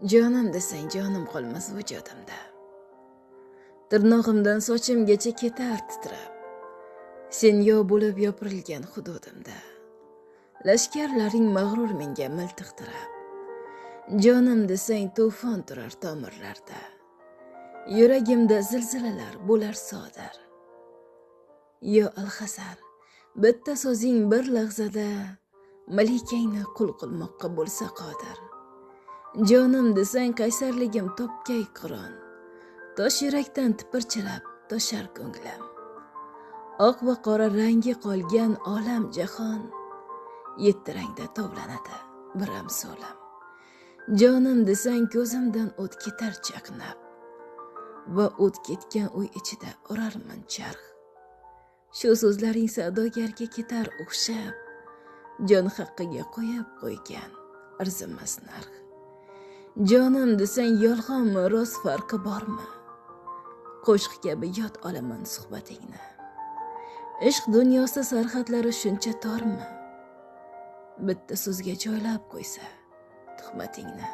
Jonim desang jonim qolmas vujudimda. Tirnog'imdan sochimgacha ketar titrab. Sen yo bo'lib yopirilgan hududimda. Lashkarlaring mag'rur menga miltiq tirab. Jonim desang to'fon turar tomirlarda. Yuragimda zilzilalar bo'lar sodir. Yo alhazar, bitta so'zing bir lahzada malikangni qul qilmoqqa bo'lsa qodir. Jonim desang qaysarligim topgay Qur'on. Tosh yurakdan tipirchilab toshar ko'nglim. Oq va qora rangi qolgan olam jahon. Yetti rangda tovlanadi bir amsolim. Jonim desang ko'zimdan o't ketar chaqnab. Va o't ketgan uy ichida urarman charx. Shu so'zlaring savdogarga ketar o'xshab. Jon haqqiga qo'yib qo'ygan arzimas narx. Jonim desang yolg'onmi rost farqi bormi? Qo'shiq kabi yod olaman suhbatingni. Ishq dunyosi sarhadlari shuncha tormi? Bitta so'zga joylab qo'ysa tuhmatingni.